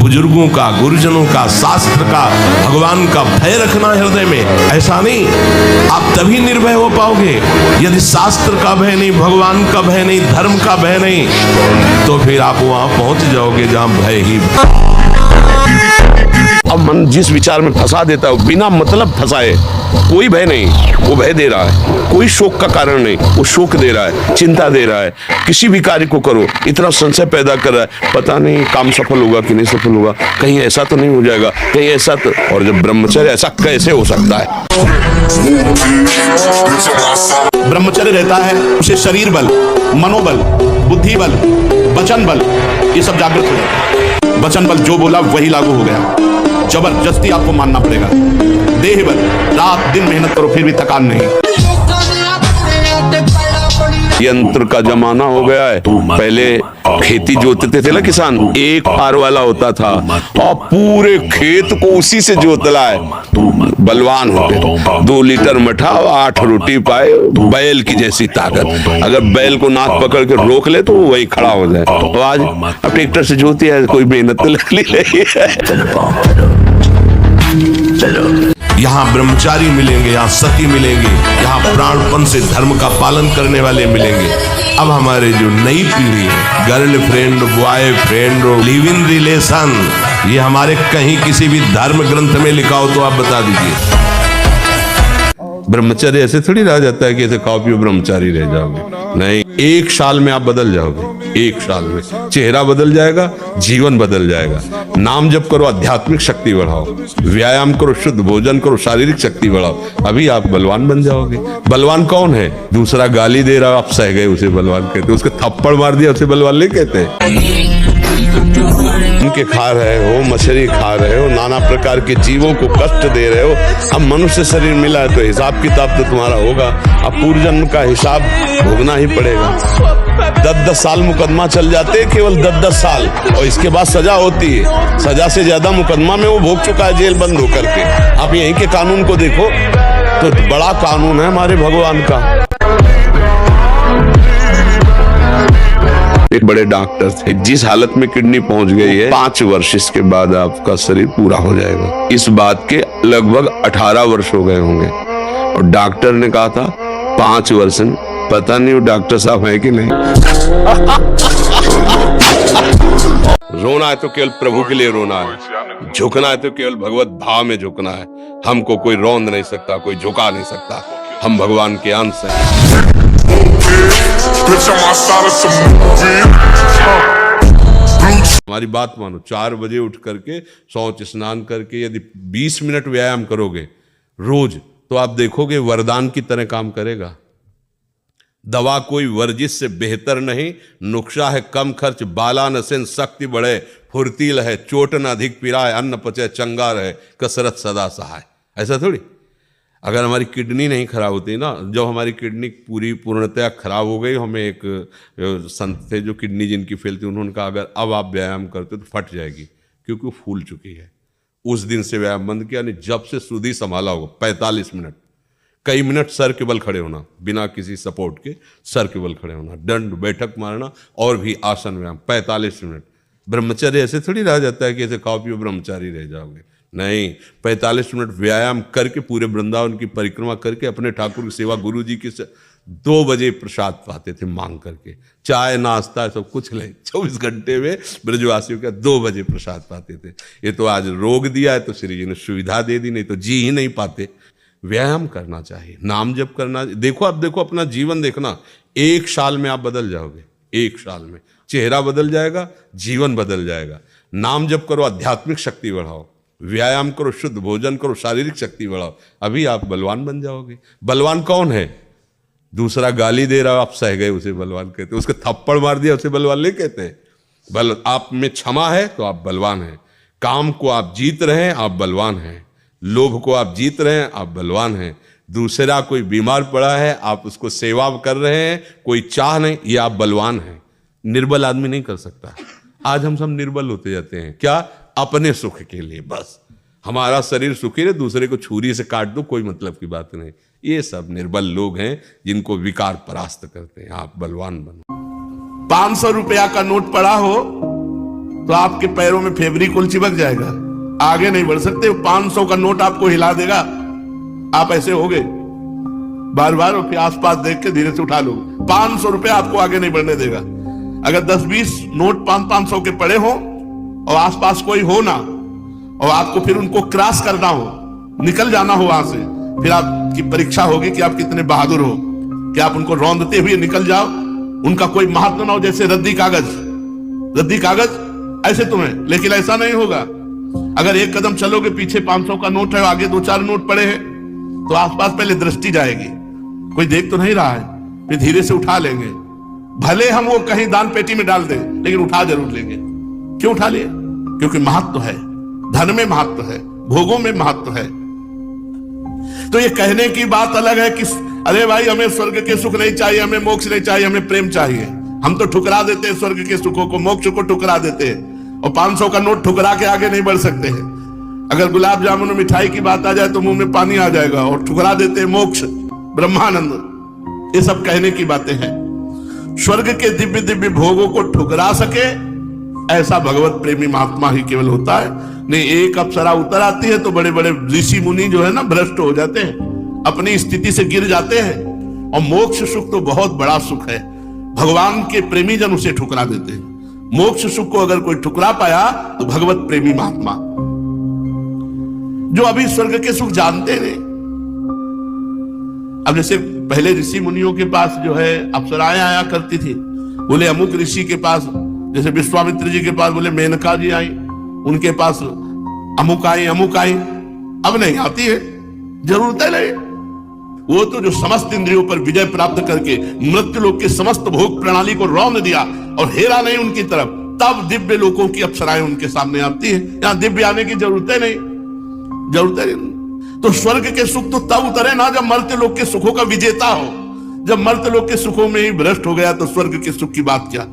बुजुर्गों का, गुरुजनों का, शास्त्र का, भगवान का भय रखना हृदय में। ऐसा नहीं, आप तभी निर्भय हो पाओगे यदि शास्त्र का भय नहीं, भगवान का भय नहीं, धर्म का भय नहीं, तो फिर आप वहां पहुंच जाओगे जहां भय ही। अब मन जिस विचार में फंसा देता है, बिना मतलब फंसाए, कोई भय नहीं, वो भय दे रहा है। कोई शोक का कारण नहीं, वो शोक दे रहा है, चिंता दे रहा है। किसी भी कार्य को करो, इतना संशय पैदा कर रहा है, पता नहीं काम सफल होगा कि नहीं सफल होगा, कहीं ऐसा तो नहीं हो जाएगा, कहीं ऐसा तो। और जब ब्रह्मचर्य, ऐसा कैसे हो सकता है? ब्रह्मचर्य रहता है, उसे शरीर बल, मनोबल, बुद्धि बल, वचन बल, ये सब जागृत हो जाता है। वचन बल जो बोला वही लागू हो गया, जबरदस्ती आपको मानना पड़ेगा। देह बल, रात दिन मेहनत करो फिर भी थकान नहीं। यंत्र का जमाना हो गया है। पहले खेती जोतते थे ना किसान, एक फार वाला होता था और पूरे खेत को उसी से जोतला है। बलवान होते, 2 लीटर मठा और 8 रोटी पाए, बैल की जैसी ताकत। अगर बैल को नाक पकड़ के रोक ले तो वही खड़ा हो जाए। तो आज अब ट्रैक्टर से जोती है, कोई मेहनत तो लगनी नहीं है। यहाँ ब्रह्मचारी मिलेंगे, यहाँ सती मिलेंगे, यहाँ प्राणपन से धर्म का पालन करने वाले मिलेंगे। अब हमारे जो नई पीढ़ी है, girlfriend, boyfriend, live in relation, ये हमारे कहीं किसी भी धर्म ग्रंथ में लिखा हो तो आप बता दीजिए। ब्रह्मचर्य ऐसे थोड़ी रह जाता है कि ऐसे खाओ पियो ब्रह्मचारी रह जाओगे, नहीं। 1 साल में आप बदल जाओगे, 1 साल में चेहरा बदल जाएगा, जीवन बदल जाएगा। नाम जप करो, आध्यात्मिक शक्ति बढ़ाओ, व्यायाम करो, शुद्ध भोजन करो, शारीरिक शक्ति बढ़ाओ, अभी आप बलवान बन जाओगे। बलवान कौन है? दूसरा गाली दे रहा, आप सह गए, उसे बलवान कहते। उसके थप्पड़ मार दिया, उसे बलवान नहीं कहते। उनके खा रहे हो, मछली खा रहे हो, नाना प्रकार के जीवों को कष्ट दे रहे हो। अब मनुष्य शरीर मिला है तो हिसाब किताब तो तुम्हारा होगा। अब पूर्व जन्म का हिसाब भोगना ही पड़ेगा। 10-10 साल मुकदमा चल जाते, केवल 10-10 साल, और इसके बाद सजा होती है। सजा से ज्यादा मुकदमा में वो भोग चुका है जेल बंद होकर के। आप यहीं के कानून को देखो तो बड़ा कानून है हमारे भगवान का। एक बड़े डॉक्टर थे, जिस हालत में किडनी पहुंच गई है, 5 वर्ष इसके बाद आपका शरीर पूरा हो जाएगा। इस बात के लगभग 18 वर्ष हो गए होंगे, और डॉक्टर ने कहा था 5 वर्ष में। पता नहीं वो डॉक्टर साहब है कि नहीं। रोना है तो केवल प्रभु के लिए रोना है, झुकना है तो केवल भगवत भाव में झुकना है। हमको कोई रौंद नहीं सकता, कोई झुका नहीं सकता, हम भगवान के अंश हैं। हमारी बात मानो, 4 बजे उठ करके शौच स्नान करके यदि 20 मिनट व्यायाम करोगे रोज, तो आप देखोगे वरदान की तरह काम करेगा। दवा कोई वर्जिश से बेहतर नहीं, नुक्शा है कम खर्च, बाला नसेन शक्ति बढ़े, फुर्तील है, चोट न अधिक पिराए, अन्न पचे चंगा रहे, कसरत सदा सहाय। ऐसा थोड़ी। अगर हमारी किडनी नहीं खराब होती ना, जब हमारी किडनी पूर्णतया खराब हो गई, हमें एक संत थे जो किडनी जिनकी फेल थी, उन्होंने कहा अगर अब आप व्यायाम करते तो फट जाएगी, क्योंकि वो फूल चुकी है। उस दिन से व्यायाम बंद किया, नहीं जब से सुधी संभाला होगा 45 मिनट, कई मिनट सर के बल खड़े होना, बिना किसी सपोर्ट के सर के बल खड़े होना, दंड बैठक मारना, और भी आसन व्यायाम 45 मिनट। ब्रह्मचर्य ऐसे थोड़ी रह जाता है कि ऐसे खाओ पियो ब्रह्मचारी रह जाओगे, नहीं। 45 मिनट व्यायाम करके पूरे वृंदावन की परिक्रमा करके अपने ठाकुर की सेवा, गुरु जी की 2 बजे प्रसाद पाते थे मांग करके, चाय नाश्ता सब कुछ ले, 24 घंटे में ब्रजवासियों का 2 बजे प्रसाद पाते थे। ये तो आज रोक दिया है तो श्री जी ने सुविधा दे दी, नहीं तो जी ही नहीं पाते। व्यायाम करना चाहिए, नाम जप करना। देखो अब देखो अपना जीवन देखना, 1 साल में आप बदल जाओगे, 1 साल में चेहरा बदल जाएगा, जीवन बदल जाएगा। नाम जप करो, आध्यात्मिक शक्ति बढ़ाओ, व्यायाम करो, शुद्ध भोजन करो, शारीरिक शक्ति बढ़ाओ, अभी आप बलवान बन जाओगे। बलवान कौन है? दूसरा गाली दे रहा, आप सह गए, उसे बलवान कहते। उसके थप्पड़ मार दिया, उसे बलवान नहीं कहते। आप में क्षमा है तो आप बलवान हैं। काम को आप जीत रहे हैं, आप बलवान हैं। लोभ को आप जीत रहे हैं, आप बलवान हैं। दूसरा कोई बीमार पड़ा है, आप उसको सेवा कर रहे हैं, कोई चाह नहीं, ये आप बलवान हैं। निर्बल आदमी नहीं कर सकता। आज हम सब निर्बल होते जाते हैं, क्या? अपने सुख के लिए बस। हमारा शरीर सुखी रहे, दूसरे को छुरी से काट दो, कोई मतलब की बात नहीं। ये सब निर्बल लोग हैं जिनको विकार परास्त करते हैं। आप बलवान बनो। 500 रुपया का नोट पड़ा हो तो आपके पैरों में फेविकोल चिपक जाएगा, आगे नहीं बढ़ सकते। 500 का नोट आपको हिला देगा, आप ऐसे हो गए बार बार, और फिर आसपास देख के धीरे से उठा लो। 500 रुपया आपको आगे नहीं बढ़ने देगा। अगर 10-20 नोट 500 के पड़े हो और आसपास कोई हो ना, और आपको फिर उनको क्रॉस करना हो, निकल जाना हो वहां से, फिर आपकी परीक्षा होगी कि आप कितने बहादुर हो, कि आप उनको रौंदते हुए निकल जाओ। उनका कोई महत्व ना हो, जैसे रद्दी कागज ऐसे तुम्हें, लेकिन ऐसा नहीं होगा। अगर एक कदम चलोगे, पीछे 500 का नोट है, आगे 2-4 नोट पड़े हैं, तो आसपास पहले दृष्टि जाएगी, कोई देख तो नहीं रहा है, फिर धीरे से उठा लेंगे। भले हम वो कहीं दान पेटी में डाल दें, लेकिन उठा जरूर लेंगे। क्यों उठा लिए? क्योंकि महत्व है, धन में महत्व है, भोगों में महत्व है। तो ये कहने की बात अलग है कि अरे भाई हमें स्वर्ग के सुख नहीं चाहिए, हमें मोक्ष नहीं चाहिए, हमें प्रेम चाहिए। हम तो ठुकरा देते हैं स्वर्ग के सुखों को, मोक्ष को ठुकरा देते हैं, और 500 का नोट ठुकरा के आगे नहीं बढ़ सकते हैं। अगर गुलाब जामुन और मिठाई की बात आ जाए तो मुंह में पानी आ जाएगा, और ठुकरा देते हैं मोक्ष, ब्रह्मानंद। ये सब कहने की बातें हैं। स्वर्ग के दिव्य दिव्य भोगों को ठुकरा सके ऐसा भगवत प्रेमी महात्मा ही केवल होता है। नहीं, एक अप्सरा उतर आती है तो बड़े बड़े ऋषि मुनि जो है ना भ्रष्ट हो जाते हैं, अपनी स्थिति से गिर जाते हैं। और मोक्ष सुख तो बहुत बड़ा सुख है, भगवान के प्रेमी जन उसे ठुकरा देते हैं। मोक्ष सुख को अगर कोई ठुकरा पाया तो भगवत प्रेमी महात्मा, जो अभी स्वर्ग के सुख जानते नहीं। अब जैसे पहले ऋषि मुनियों के पास जो है अप्सराएं आया करती थी, बोले अमुक ऋषि के पास, जैसे विश्वामित्र जी के पास बोले मेनका जी आई, उनके पास अमुक आई। अब नहीं आती है, जरूरत है नहीं। वो तो जो समस्त इंद्रियों पर विजय प्राप्त करके मृत्यु लोक के समस्त भोग प्रणाली को रौंद दिया और हेरा नहीं उनकी तरफ, तब दिव्य लोकों की अप्सराएं उनके सामने आती है। यहां दिव्य आने की जरूरत है नहीं। तो स्वर्ग के सुख तो तब उतरे ना जब मर्त्य लोक के सुखों का विजेता हो। जब मर्त्य लोक के सुखों में ही भ्रष्ट हो गया तो स्वर्ग के सुख की बात क्या।